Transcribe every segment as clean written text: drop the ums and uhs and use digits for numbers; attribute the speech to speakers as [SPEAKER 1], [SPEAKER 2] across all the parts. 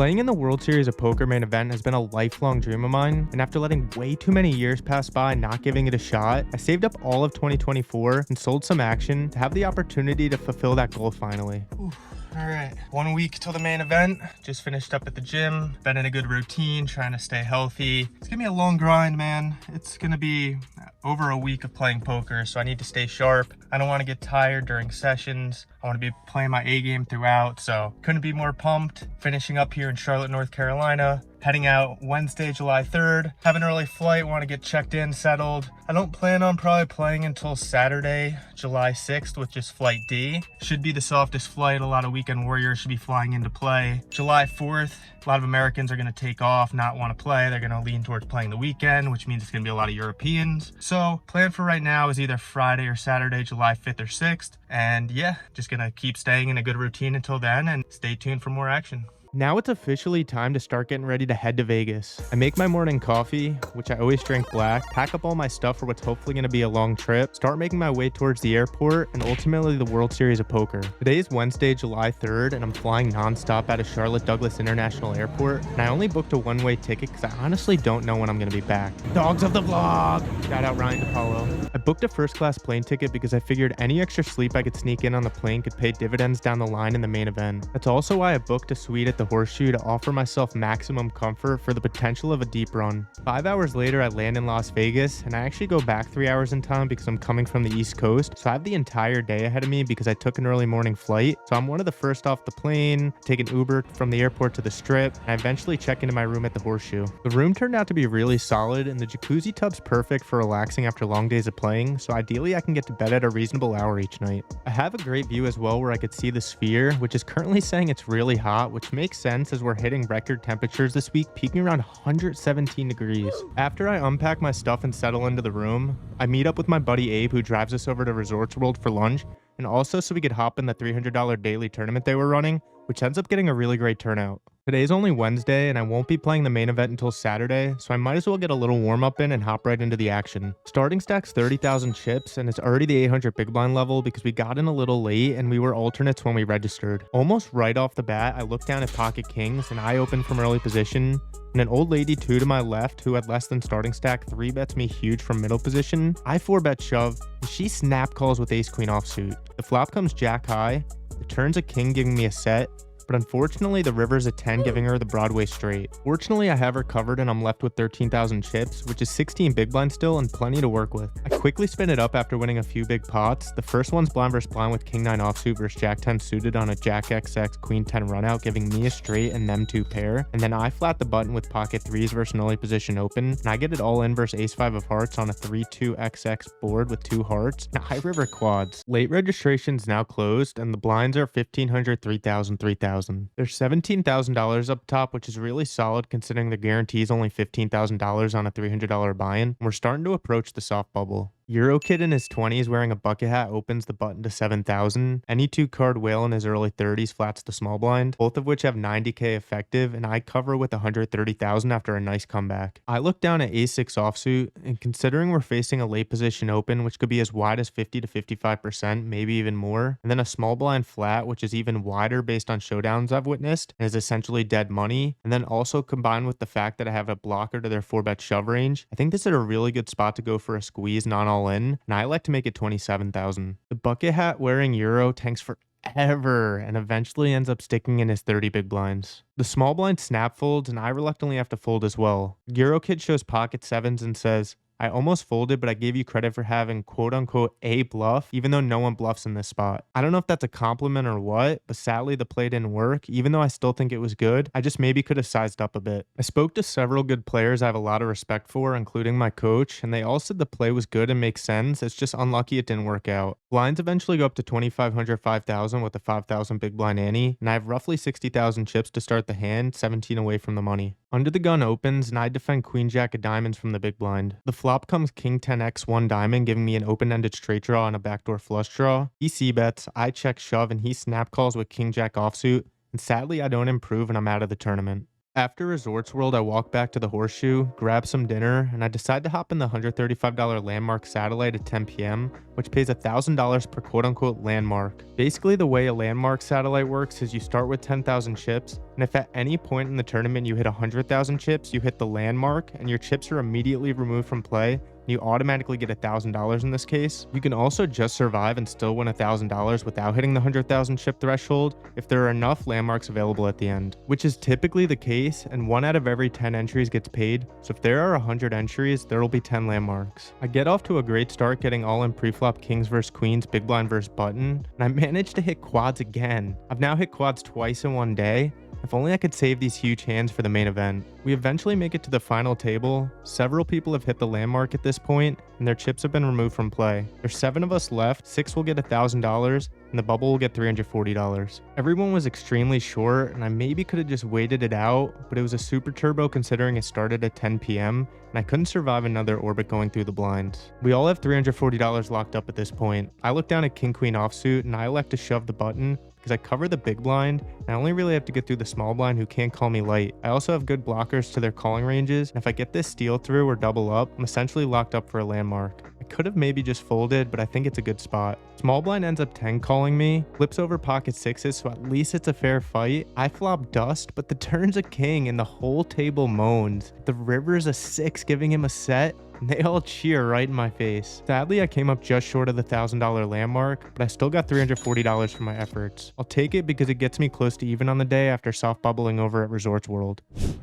[SPEAKER 1] Playing in the World Series of Poker main event has been a lifelong dream of mine, and after letting way too many years pass by and not giving it a shot, I saved up all of 2024 and sold some action to have the opportunity to fulfill that goal finally. All right, 1 week till the main event. Just finished up at the gym, been in a good routine, trying to stay healthy. It's gonna be a long grind, man. It's gonna be over a week of playing poker, so I need to stay sharp. I don't want to get tired during sessions. I want to be playing my A game throughout, so couldn't be more pumped. Finishing up here in Charlotte, North Carolina. Heading out Wednesday, July 3rd. Have an early flight, want to get checked in, settled. I don't plan on probably playing until Saturday, July 6th, with just flight D. Should be the softest flight. A lot of weekend warriors should be flying into play. July 4th, a lot of Americans are going to take off, not want to play. They're going to lean towards playing the weekend, which means it's going to be a lot of Europeans. So plan for right now is either Friday or Saturday, July 5th or 6th. And yeah, just going to keep staying in a good routine until then and stay tuned for more action. Now it's officially time to start getting ready to head to Vegas. I make my morning coffee, which I always drink black, pack up all my stuff for what's hopefully going to be a long trip, start making my way towards the airport, and ultimately the World Series of Poker. Today is Wednesday, July 3rd, and I'm flying nonstop out of Charlotte Douglas International Airport, and I only booked a one-way ticket because I honestly don't know when I'm going to be back. Dogs of the vlog! Shout out Ryan DePaulo. I booked a first-class plane ticket because I figured any extra sleep I could sneak in on the plane could pay dividends down the line in the main event. That's also why I booked a suite at the Horseshoe to offer myself maximum comfort for the potential of a deep run. 5 hours later, I land in Las Vegas, and I actually go back 3 hours in time because I'm coming from the East Coast, so I have the entire day ahead of me because I took an early morning flight. So I'm one of the first off the plane, take an Uber from the airport to the Strip, and I eventually check into my room at the Horseshoe. The room turned out to be really solid, and the jacuzzi tub's perfect for relaxing after long days of playing, so ideally I can get to bed at a reasonable hour each night. I have a great view as well where I could see the Sphere, which is currently saying it's really hot, which makes sense as we're hitting record temperatures this week, peaking around 117 degrees. After I unpack my stuff and settle into the room, I meet up with my buddy Abe, who drives us over to Resorts World for lunch, and also so we could hop in the $300 daily tournament they were running, which ends up getting a really great turnout. Today's only Wednesday, and I won't be playing the main event until Saturday, so I might as well get a little warm-up in and hop right into the action. Starting stack's 30,000 chips, and it's already the 800 big blind level because we got in a little late and we were alternates when we registered. Almost right off the bat, I looked down at pocket kings, and I opened from early position, and an old lady 2 to my left, who had less than starting stack, 3-bets me huge from middle position. I 4-bet shove, and she snap calls with ace-queen offsuit. The flop comes jack high, the turn's a king giving me a set, but unfortunately the river's a 10 giving her the Broadway straight. Fortunately, I have her covered and I'm left with 13,000 chips, which is 16 big blind still and plenty to work with. I quickly spin it up after winning a few big pots. The first one's blind versus blind with king 9 offsuit versus jack 10 suited on a jack XX queen 10 runout, giving me a straight and them 2 pair. And then I flat the button with pocket 3s versus an early position open, and I get it all in versus ace 5 of hearts on a 3-2 XX board with 2 hearts. Now I river quads. Late registration's now closed and the blinds are 1,500, 3,000, 3,000. There's $17,000 up top, which is really solid considering the guarantee is only $15,000 on a $300 buy-in. We're starting to approach the soft bubble. Eurokid in his 20s wearing a bucket hat opens the button to 7,000. Any 2-card whale in his early 30s flats the small blind, both of which have 90k effective, and I cover with 130,000 after a nice comeback. I look down at ace-6 offsuit, and considering we're facing a late position open, which could be as wide as 50 to 55%, maybe even more, and then a small blind flat, which is even wider based on showdowns I've witnessed, and is essentially dead money, and then also combined with the fact that I have a blocker to their 4-bet shove range, I think this is a really good spot to go for a squeeze non-all in, and I like to make it 27,000. The bucket hat wearing Euro tanks forever and eventually ends up sticking in his 30 big blinds. The small blind snap folds, and I reluctantly have to fold as well. Eurokid shows pocket 7s and says, I almost folded, but I gave you credit for having quote-unquote a bluff, even though no one bluffs in this spot. I don't know if that's a compliment or what, but sadly the play didn't work, even though I still think it was good. I just maybe could have sized up a bit. I spoke to several good players I have a lot of respect for, including my coach, and they all said the play was good and makes sense. It's just unlucky it didn't work out. Blinds eventually go up to 2,500, 5,000 with a 5,000 big blind ante, and I have roughly 60,000 chips to start the hand, 17 away from the money. Under the gun opens, and I defend queen jack of diamonds from the big blind. The flop comes king 10x 1 diamond, giving me an open-ended straight draw and a backdoor flush draw. He c-bets, I check shove, and he snap calls with king jack offsuit, and sadly I don't improve and I'm out of the tournament. After Resorts World, I walk back to the Horseshoe, grab some dinner, and I decide to hop in the $135 Landmark Satellite at 10 p.m., which pays $1,000 per quote-unquote landmark. Basically, the way a Landmark Satellite works is you start with 10,000 chips, and if at any point in the tournament you hit 100,000 chips, you hit the landmark, and your chips are immediately removed from play, you automatically get $1,000 in this case. You can also just survive and still win $1,000 without hitting the 100,000 chip threshold if there are enough landmarks available at the end, which is typically the case, and 1 out of every 10 entries gets paid. So if there are 100 entries, there will be 10 landmarks. I get off to a great start getting all in pre-flop kings versus queens, big blind versus button, and I managed to hit quads again. I've now hit quads twice in one day. If only I could save these huge hands for the main event. We eventually make it to the final table. Several people have hit the landmark at this point, and their chips have been removed from play. There's 7 of us left, 6 will get $1,000, and the bubble will get $340. Everyone was extremely short, and I maybe could have just waited it out, but it was a super turbo considering it started at 10 p.m., and I couldn't survive another orbit going through the blinds. We all have $340 locked up at this point. I look down at king queen offsuit, and I elect to shove the button, because I cover the big blind, and I only really have to get through the small blind who can't call me light. I also have good blockers to their calling ranges, and if I get this steal through or double up, I'm essentially locked up for a landmark. I could have maybe just folded, but I think it's a good spot. Small blind ends up 10 calling me, flips over pocket sixes, so at least it's a fair fight. I flop dust, but the turn's a king, and the whole table moans. The river's a 6, giving him a set. And they all cheer right in my face. Sadly, I came up just short of the $1,000 landmark, but I still got $340 for my efforts. I'll take it because it gets me close to even on the day after soft bubbling over at Resorts World.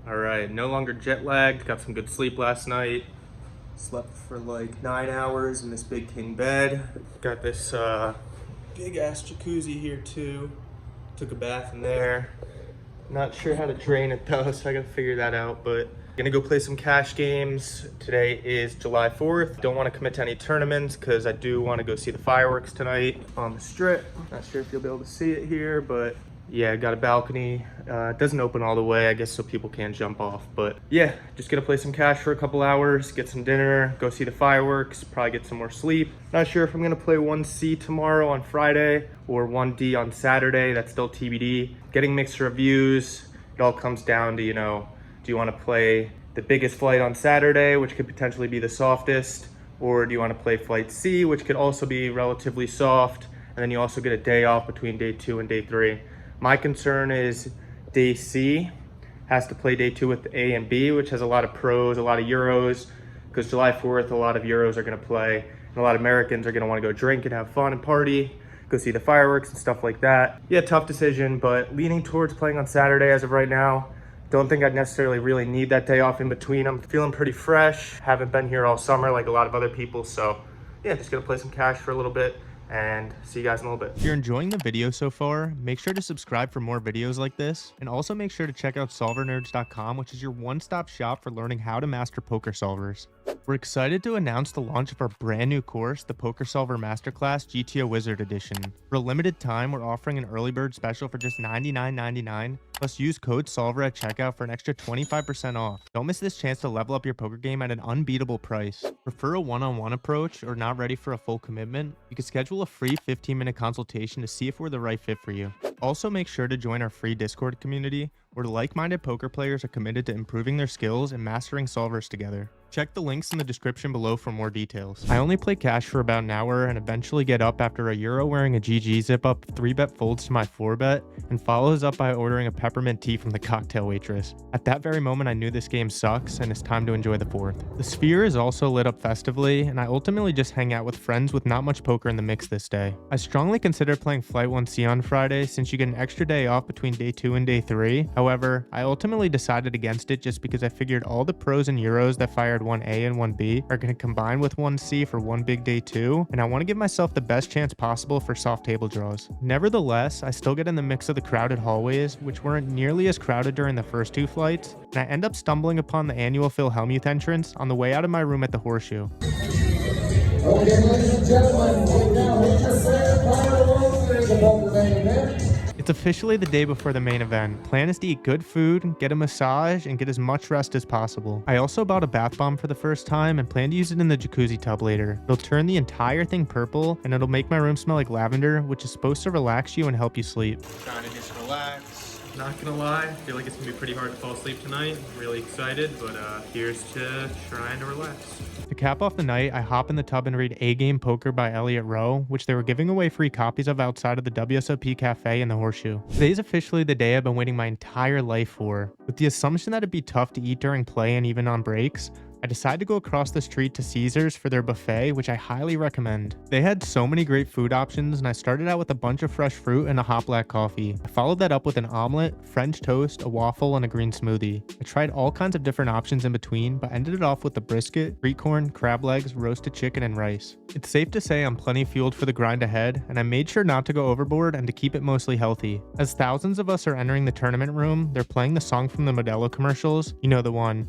[SPEAKER 1] All right, no longer jet lagged, got some good sleep last night. Slept for like 9 hours in this big king bed. Got this big ass jacuzzi here too. Took a bath in there. Not sure how to drain it though, so I gotta figure that out, but gonna go play some cash games. Today is July 4th. Don't want to commit to any tournaments because I do want to go see the fireworks tonight on the strip. Not sure if you'll be able to see it here, but yeah, got a balcony. It doesn't open all the way, I guess, so people can't jump off. But yeah, just gonna play some cash for a couple hours, get some dinner, go see the fireworks, probably get some more sleep. Not sure if I'm gonna play 1C tomorrow on Friday or 1D on Saturday. That's still TBD. Getting mixed reviews. It all comes down to, you know, do you want to play the biggest flight on Saturday, which could potentially be the softest, or do you want to play flight C, which could also be relatively soft, and then you also get a day off between day 2 and day 3. My concern is day C has to play day 2 with A and B, which has a lot of pros, a lot of Euros, because July 4th, a lot of Euros are going to play, and a lot of Americans are going to want to go drink and have fun and party, go see the fireworks and stuff like that. Yeah, tough decision, but leaning towards playing on Saturday as of right now. Don't think I'd necessarily really need that day off in between. I'm feeling pretty fresh. Haven't been here all summer like a lot of other people. So yeah, just gonna play some cash for a little bit and see you guys in a little bit. If you're enjoying the video so far, make sure to subscribe for more videos like this. And also make sure to check out SolverNerds.com, which is your one-stop shop for learning how to master poker solvers. We're excited to announce the launch of our brand new course, the Poker Solver Masterclass GTO Wizard Edition. For a limited time, we're offering an early bird special for just $99.99. Plus, use code SOLVER at checkout for an extra 25% off. Don't miss this chance to level up your poker game at an unbeatable price. Prefer a one-on-one approach or not ready for a full commitment? You can schedule a free 15-minute consultation to see if we're the right fit for you. Also, make sure to join our free Discord community, where like-minded poker players are committed to improving their skills and mastering solvers together. Check the links in the description below for more details. I only play cash for about an hour and eventually get up after a Euro wearing a GG zip-up 3-bet folds to my 4-bet and follows up by ordering a peppermint tea from the cocktail waitress. At that very moment, I knew this game sucks and it's time to enjoy the 4th. The Sphere is also lit up festively, and I ultimately just hang out with friends with not much poker in the mix this day. I strongly consider playing Flight 1C on Friday since you get an extra day off between day 2 and day 3. However, I ultimately decided against it just because I figured all the pros and Euros that fired 1A and 1B are going to combine with 1C for one big day 2, and I want to give myself the best chance possible for soft table draws. Nevertheless, I still get in the mix of the crowded hallways, which weren't nearly as crowded during the first 2 flights, and I end up stumbling upon the annual Philhellmuth entrance on the way out of my room at the Horseshoe.
[SPEAKER 2] Okay, ladies and gentlemen, now we just say final opening about the main event.
[SPEAKER 1] It's officially the day before the main event. Plan is to eat good food, get a massage, and get as much rest as possible. I also bought a bath bomb for the first time and plan to use it in the jacuzzi tub later. It'll turn the entire thing purple, and it'll make my room smell like lavender, which is supposed to relax you and help you sleep. Trying to just relax, Not gonna lie, I feel like it's gonna be pretty hard to fall asleep tonight. I'm really excited, but here's to trying to relax. To cap off the night, I hop in the tub and read A Game Poker by Elliot Rowe, which they were giving away free copies of outside of the WSOP Cafe in the Horseshoe. Today's officially the day I've been waiting my entire life for. With the assumption that it'd be tough to eat during play and even on breaks, I decided to go across the street to Caesars for their buffet, which I highly recommend. They had so many great food options, and I started out with a bunch of fresh fruit and a hot black coffee. I followed that up with an omelet, French toast, a waffle, and a green smoothie. I tried all kinds of different options in between, but ended it off with the brisket, sweet corn, crab legs, roasted chicken, and rice. It's safe to say I'm plenty fueled for the grind ahead, and I made sure not to go overboard and to keep it mostly healthy. As thousands of us are entering the tournament room, they're playing the song from the Modelo commercials. You know the one.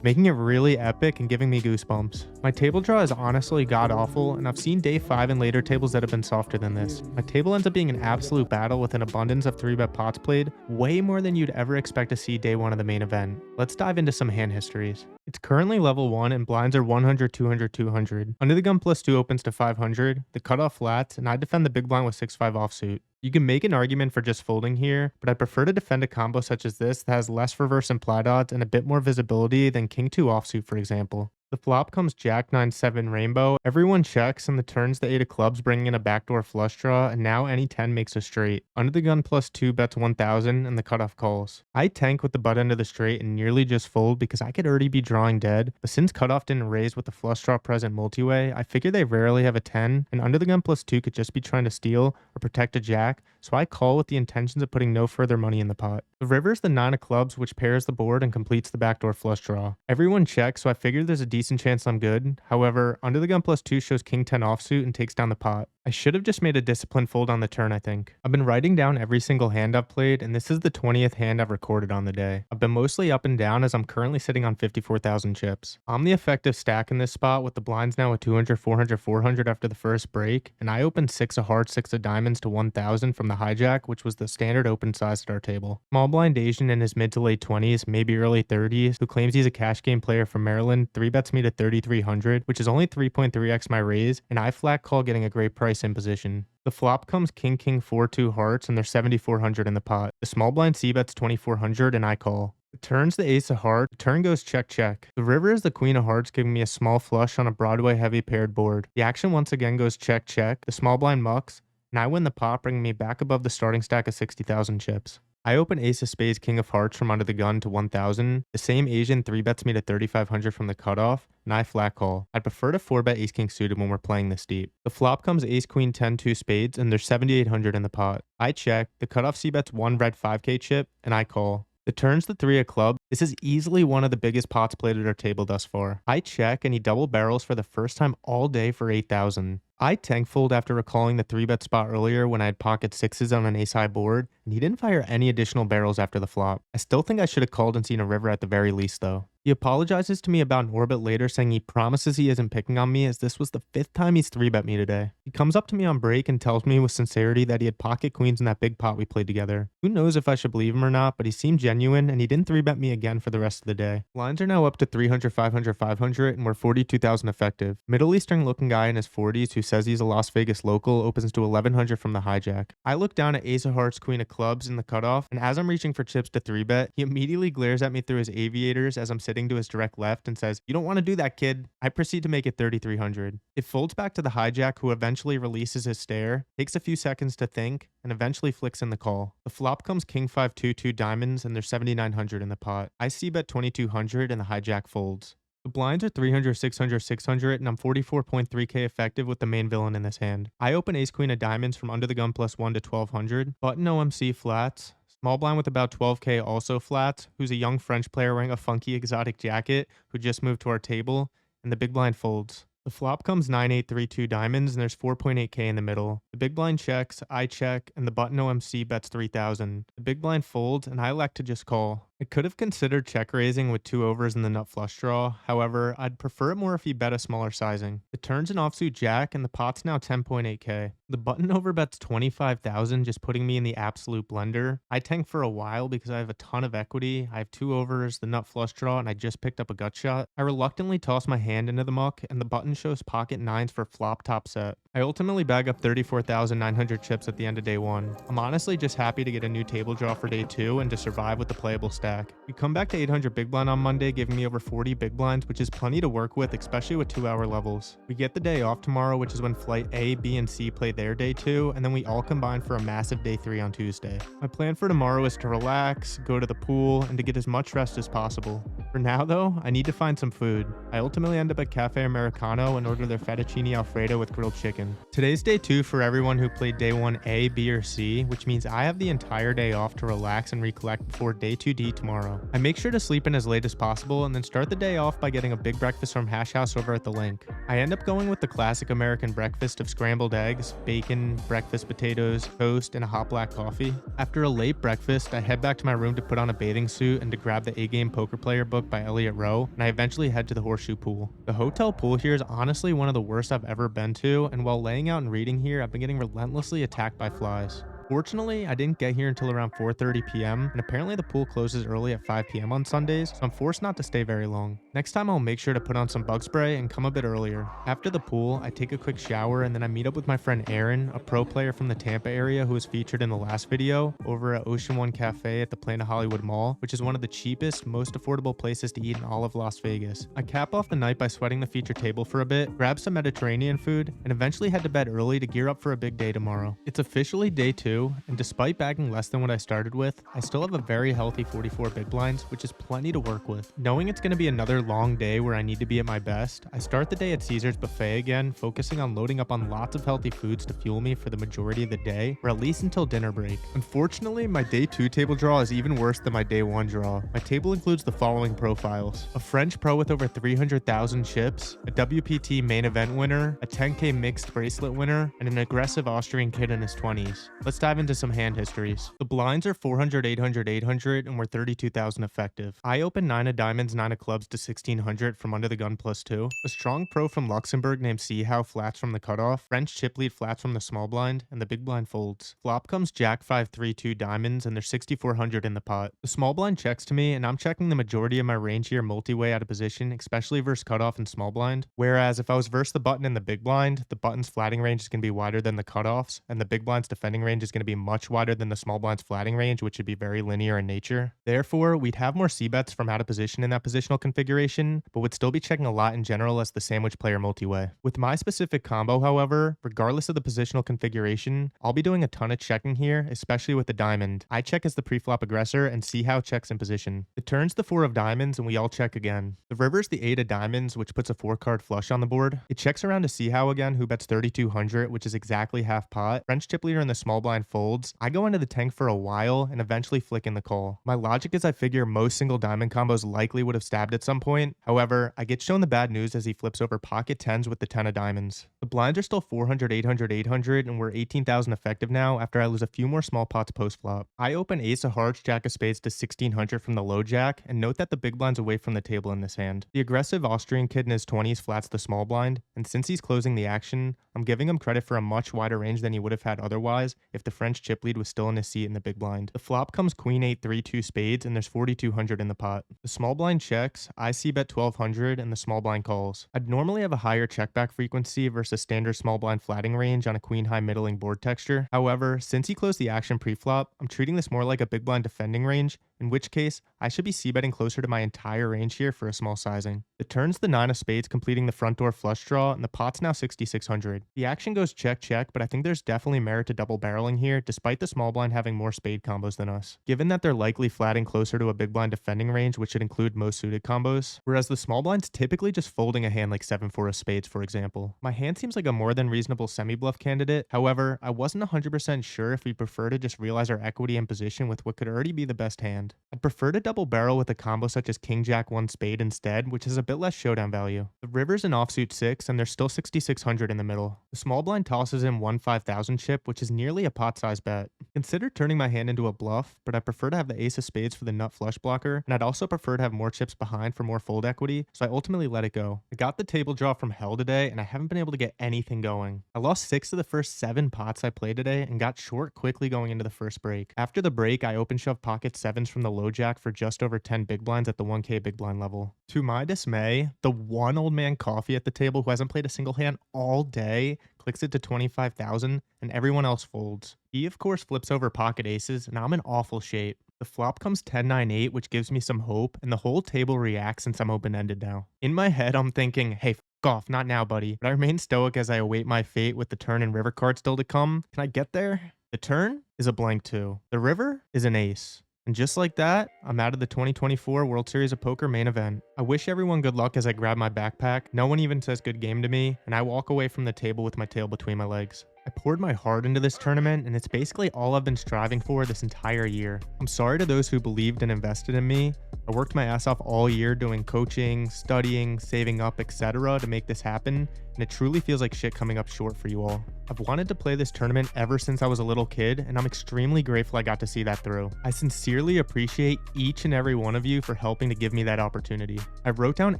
[SPEAKER 1] Making it really epic and giving me goosebumps. My table draw is honestly god awful, and I've seen day 5 and later tables that have been softer than this. My table ends up being an absolute battle with an abundance of 3-bet pots played, way more than you'd ever expect to see day 1 of the main event. Let's dive into some hand histories. It's currently level 1 and blinds are 100, 200, 200. Under the gun +2 opens to 500, the cutoff flats, and I defend the big blind with 6-5 offsuit. You can make an argument for just folding here, but I prefer to defend a combo such as this that has less reverse implied odds and a bit more visibility than King 2 offsuit, for example. The flop comes Jack 9-7 rainbow. Everyone checks, and the turn's the 8 of clubs, bringing in a backdoor flush draw, and now any 10 makes a straight. Under the gun +2 bets 1000, and the cutoff calls. I tank with the butt end of the straight and nearly just fold because I could already be drawing dead, but since cutoff didn't raise with the flush draw present multi-way, I figure they rarely have a 10, and under the gun +2 could just be trying to steal or protect a jack, so I call with the intentions of putting no further money in the pot. The river's the 9 of clubs, which pairs the board and completes the backdoor flush draw. Everyone checks, so I figure there's a decent chance I'm good. However, under the gun +2 shows King 10 offsuit and takes down the pot. I should have just made a disciplined fold on the turn, I think. I've been writing down every single hand I've played, and this is the 20th hand I've recorded on the day. I've been mostly up and down as I'm currently sitting on 54,000 chips. I'm the effective stack in this spot with the blinds now at 200, 400, 400 after the first break, and I opened 6 of hearts, 6 of diamonds to 1,000 from the hijack, which was the standard open size at our table. Small blind Asian in his mid to late 20s, maybe early 30s, who claims he's a cash game player from Maryland, 3-bets me to 3,300, which is only 3.3x my raise, and I flat call getting a great price in position. The flop comes King King 4-2 hearts, and there's 7,400 in the pot. The small blind c-bets 2,400, and I call. The turn's the ace of hearts. The turn goes check check. The river is the queen of hearts, giving me a small flush on a Broadway heavy paired board. The action once again goes check check. The small blind mucks, and I win the pot, bringing me back above the starting stack of 60,000 chips. I open ace of spades, king of hearts from under the gun to 1,000. The same Asian 3-bets me to 3,500 from the cutoff, and I flat call. I'd prefer to 4-bet ace king suited when we're playing this deep. The flop comes ace queen 10 2 spades, and there's 7,800 in the pot. I check. The cutoff c-bets 1 red 5k chip, and I call. The turn's the 3 of clubs. This is easily one of the biggest pots played at our table thus far. I check, and he double barrels for the first time all day for 8,000. I tank fold after recalling the 3-bet spot earlier when I had pocket 6s on an ace-high board, and he didn't fire any additional barrels after the flop. I still think I should have called and seen a river at the very least though. He apologizes to me about an orbit later, saying he promises he isn't picking on me as this was the 5th time he's 3-bet me today. He comes up to me on break and tells me with sincerity that he had pocket queens in that big pot we played together. Who knows if I should believe him or not, but he seemed genuine and he didn't 3-bet me again for the rest of the day. Lines are now up to 300, 500, 500, and we're 42,000 effective. Middle Eastern looking guy in his 40s who says he's a Las Vegas local opens to 1,100 from the hijack. I look down at ace of hearts, queen of clubs in the cutoff, and as I'm reaching for chips to 3-bet, he immediately glares at me through his aviators as I'm sitting to his direct left and says, "You don't want to do that, kid." I proceed to make it 3,300. It folds back to the hijack, who eventually releases his stare, takes a few seconds to think, and eventually flicks in the call. The flop comes king 5 2 diamonds, and there's 7,900 in the pot. I c-bet 2,200 and the hijack folds. The blinds are 300, 600, 600, and I'm 44.3k effective with the main villain in this hand. I open ace queen of diamonds from under the gun +1 to 1,200. Button OMC flats. Small blind with about 12k also flats, who's a young French player wearing a funky exotic jacket who just moved to our table, and the big blind folds. The flop comes 9-8-3-2 diamonds, and there's 4.8k in the middle. The big blind checks, I check, and the button OMC bets 3,000. The big blind folds, and I elect to just call. I could have considered check raising with 2 overs in the nut flush draw. However, I'd prefer it more if he bet a smaller sizing. The turn's an offsuit jack and the pot's now 10.8k. The button over bets 25,000, just putting me in the absolute blender. I tank for a while because I have a ton of equity. I have 2 overs, the nut flush draw, and I just picked up a gut shot. I reluctantly toss my hand into the muck, and the button shows pocket nines for flop top set. I ultimately bag up 34,900 chips at the end of day 1. I'm honestly just happy to get a new table draw for day 2 and to survive with the playable stack. We come back to 800 big blind on Monday, giving me over 40 big blinds, which is plenty to work with, especially with 2-hour levels. We get the day off tomorrow, which is when flight A, B, and C play their day 2, and then we all combine for a massive day 3 on Tuesday. My plan for tomorrow is to relax, go to the pool, and to get as much rest as possible. For now though, I need to find some food. I ultimately end up at Cafe Americano and order their fettuccine alfredo with grilled chicken. Today's day 2 for everyone who played day 1 A, B, or C, which means I have the entire day off to relax and recollect before day 2D tomorrow. I make sure to sleep in as late as possible and then start the day off by getting a big breakfast from Hash House over at the Link. I end up going with the classic American breakfast of scrambled eggs, bacon, breakfast potatoes, toast, and a hot black coffee. After a late breakfast, I head back to my room to put on a bathing suit and to grab the A-Game Poker Player book by Elliot Rowe, and I eventually head to the Horseshoe Pool. The hotel pool here is honestly one of the worst I've ever been to, and while laying out and reading here, I've been getting relentlessly attacked by flies. Fortunately, I didn't get here until around 4:30 p.m. and apparently the pool closes early at 5 p.m. on Sundays, so I'm forced not to stay very long. Next time I'll make sure to put on some bug spray and come a bit earlier. After the pool, I take a quick shower and then I meet up with my friend Aaron, a pro player from the Tampa area who was featured in the last video, over at Ocean One Cafe at the Planet Hollywood Mall, which is one of the cheapest, most affordable places to eat in all of Las Vegas. I cap off the night by sweating the feature table for a bit, grab some Mediterranean food, and eventually head to bed early to gear up for a big day tomorrow. It's officially day 2, and despite bagging less than what I started with, I still have a very healthy 44 big blinds, which is plenty to work with. Knowing it's going to be another long day where I need to be at my best, I start the day at Caesar's Buffet again, focusing on loading up on lots of healthy foods to fuel me for the majority of the day, or at least until dinner break. Unfortunately, my day 2 table draw is even worse than my day 1 draw. My table includes the following profiles: a French pro with over 300,000 chips, a WPT main event winner, a 10k mixed bracelet winner, and an aggressive Austrian kid in his 20s. Let's dive into some hand histories. The blinds are 400, 800, 800, and we're 32,000 effective. I open 9 of diamonds, 9 of clubs to 1600 from under the gun +2. A strong pro from Luxembourg named Seahow flats from the cutoff. French chip lead flats from the small blind, and the big blind folds. Flop comes Jack 5, 3, 2 diamonds, and there's 6,400 in the pot. The small blind checks to me, and I'm checking the majority of my range here multi-way out of position, especially versus cutoff and small blind. Whereas if I was versus the button in the big blind, the button's flatting range is going to be wider than the cutoffs, and the big blind's defending range is going to be much wider than the small blind's flatting range, which would be very linear in nature. Therefore, we'd have more C-bets from out of position in that positional configuration, but would still be checking a lot in general as the sandwich player multi-way. With my specific combo, however, regardless of the positional configuration, I'll be doing a ton of checking here, especially with the diamond. I check as the pre-flop aggressor and see how checks in position. The turn's the 4 of diamonds and we all check again. The river's the 8 of diamonds, which puts a 4-card flush on the board. It checks around to see how again, who bets 3,200, which is exactly half pot. French chip leader in the small blind folds. I go into the tank for a while and eventually flick in the call. My logic is I figure most single diamond combos likely would have stabbed at some point. However, I get shown the bad news as he flips over pocket 10s with the 10 of diamonds. The blinds are still 400, 800, 800, and we're 18,000 effective now after I lose a few more small pots post-flop. I open ace of hearts, jack of spades to 1,600 from the low jack, and note that the big blind's away from the table in this hand. The aggressive Austrian kid in his 20s flats the small blind, and since he's closing the action, I'm giving him credit for a much wider range than he would have had otherwise if the French chip lead was still in his seat in the big blind. The flop comes queen 8, 3, 2 spades, and there's 4,200 in the pot. The small blind checks, I see bet 1,200, and the small blind calls. I'd normally have a higher checkback frequency versus standard small blind flatting range on a queen high middling board texture. However, since he closed the action pre-flop, I'm treating this more like a big blind defending range, in which case, I should be c-betting closer to my entire range here for a small sizing. The turn's the 9 of spades completing the front door flush draw, and the pot's now 6,600. The action goes check check, but I think there's definitely merit to double barreling here, despite the small blind having more spade combos than us. Given that they're likely flatting closer to a big blind defending range, which should include most suited combos, whereas the small blind's typically just folding a hand like 7-4 of spades, for example. My hand seems like a more than reasonable semi-bluff candidate. However, I wasn't 100% sure if we prefer to just realize our equity in position with what could already be the best hand. I'd prefer to double barrel with a combo such as king jack 1 spade instead, which has a bit less showdown value. The river's an offsuit 6 and there's still 6,600 in the middle. The small blind tosses in 1 5,000 chip, which is nearly a pot size bet. Considered turning my hand into a bluff, but I prefer to have the ace of spades for the nut flush blocker, and I'd also prefer to have more chips behind for more fold equity, so I ultimately let it go. I got the table draw from hell today, and I haven't been able to get anything going. I lost 6 of the first 7 pots I played today, and got short quickly going into the first break. After the break, I open shoved pocket 7s from the low jack for just over 10 big blinds at the 1K big blind level. To my dismay, the one old man coffee at the table who hasn't played a single hand all day clicks it to 25,000, and everyone else folds. He, of course, flips over pocket aces, and I'm in awful shape. The flop comes 10-9-8, which gives me some hope, and the whole table reacts since I'm open-ended now. In my head, I'm thinking, hey, f off, not now, buddy. But I remain stoic as I await my fate with the turn and river card still to come. Can I get there? The turn is a blank 2. The river is an ace. And just like that, I'm out of the 2024 World Series of Poker main event. I wish everyone good luck as I grab my backpack. No one even says good game to me, and I walk away from the table with my tail between my legs. I poured my heart into this tournament, and it's basically all I've been striving for this entire year. I'm sorry to those who believed and invested in me. I worked my ass off all year doing coaching, studying, saving up, etc. to make this happen, and it truly feels like shit coming up short for you all. I've wanted to play this tournament ever since I was a little kid, and I'm extremely grateful I got to see that through. I sincerely appreciate each and every one of you for helping to give me that opportunity. I wrote down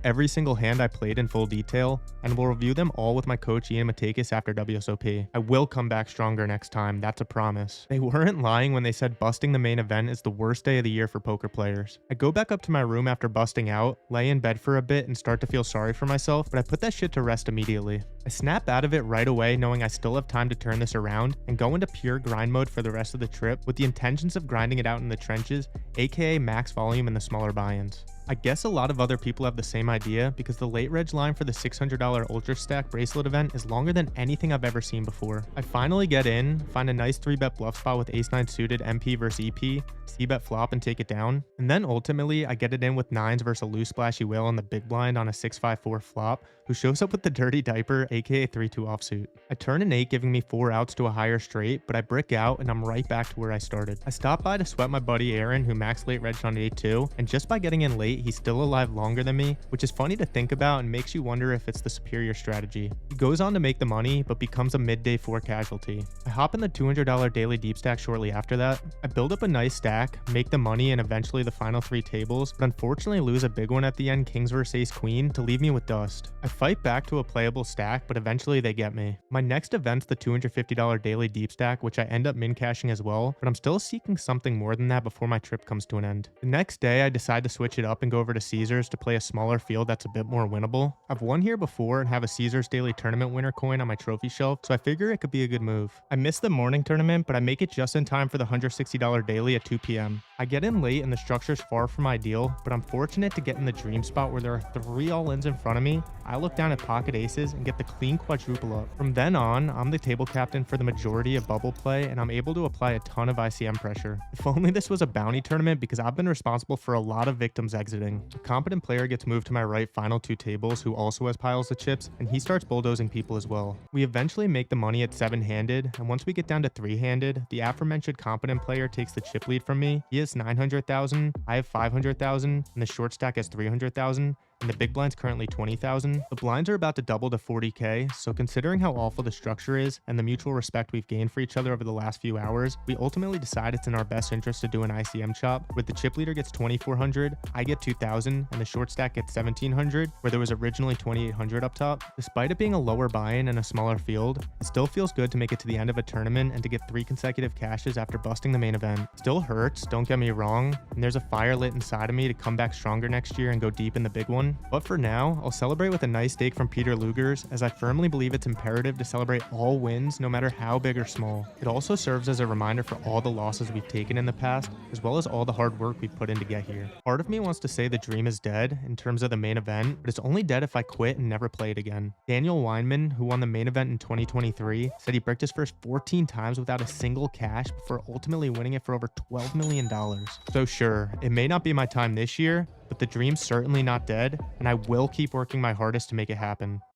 [SPEAKER 1] every single hand I played in full detail, and will review them all with my coach Ian Matakis after WSOP. I will come back stronger next time, that's a promise. They weren't lying when they said busting the main event is the worst day of the year for poker players. I go back up to my room after busting out, lay in bed for a bit, and start to feel sorry for myself, but I put that shit to rest immediately. I snap out of it right away knowing I still have time to turn this around and go into pure grind mode for the rest of the trip with the intentions of grinding it out in the trenches, aka max volume in the smaller buy-ins. I guess a lot of other people have the same idea because the late reg line for the $600 Ultra Stack bracelet event is longer than anything I've ever seen before. I finally get in, find a nice 3-bet bluff spot with ace-9 suited MP versus EP, c-bet flop and take it down, and then ultimately I get it in with 9s versus a loose splashy whale on the big blind on a 6-5-4 flop, who shows up with the dirty diaper aka 3-2 offsuit. I turn an 8 giving me 4 outs to a higher straight, but I brick out and I'm right back to where I started. I stopped by to sweat my buddy Aaron who max late reg on 8-2, and just by getting in late he's still alive longer than me, which is funny to think about and makes you wonder if it's the superior strategy. He goes on to make the money, but becomes a midday 4 casualty. I hop in the $200 daily deep stack shortly after that. I build up a nice stack, make the money and eventually the final 3 tables, but unfortunately lose a big one at the end, kings versus ace queen, to leave me with dust. I fight back to a playable stack, but eventually they get me. My next event's the $250 daily deep stack, which I end up min cashing as well, but I'm still seeking something more than that before my trip comes to an end. The next day I decide to switch it up and go over to Caesars to play a smaller field that's a bit more winnable. I've won here before and have a Caesars daily tournament winner coin on my trophy shelf, so I figure it could be a good move. I missed the morning tournament, but I make it just in time for the $160 daily at 2 p.m. I get in late and the structure's far from ideal, but I'm fortunate to get in the dream spot where there are 3 all-ins in front of me. I look down at pocket aces and get the clean quadruple up. From then on, I'm the table captain for the majority of bubble play, and I'm able to apply a ton of ICM pressure. If only this was a bounty tournament, because I've been responsible for a lot of victims exiting. A competent player gets moved to my right final 2 tables who also has piles of chips, and he starts bulldozing people as well. We eventually make the money at 7-handed, and once we get down to 3-handed, the aforementioned competent player takes the chip lead from me. He has 900,000, I have 500,000, and the short stack has 300,000. And the big blind's currently 20,000. The blinds are about to double to 40k, so considering how awful the structure is and the mutual respect we've gained for each other over the last few hours, we ultimately decide it's in our best interest to do an ICM chop, where the chip leader gets 2,400, I get 2,000, and the short stack gets 1,700, where there was originally 2,800 up top. Despite it being a lower buy-in and a smaller field, it still feels good to make it to the end of a tournament and to get 3 consecutive cashes after busting the main event. Still hurts, don't get me wrong, and there's a fire lit inside of me to come back stronger next year and go deep in the big one. But for now, I'll celebrate with a nice steak from Peter Luger's, as I firmly believe it's imperative to celebrate all wins, no matter how big or small. It also serves as a reminder for all the losses we've taken in the past, as well as all the hard work we've put in to get here. Part of me wants to say the dream is dead in terms of the main event, but it's only dead if I quit and never play it again. Daniel Weinman, who won the main event in 2023, said he bricked his first 14 times without a single cash before ultimately winning it for over $12 million. So sure, it may not be my time this year, but the dream's certainly not dead, and I will keep working my hardest to make it happen.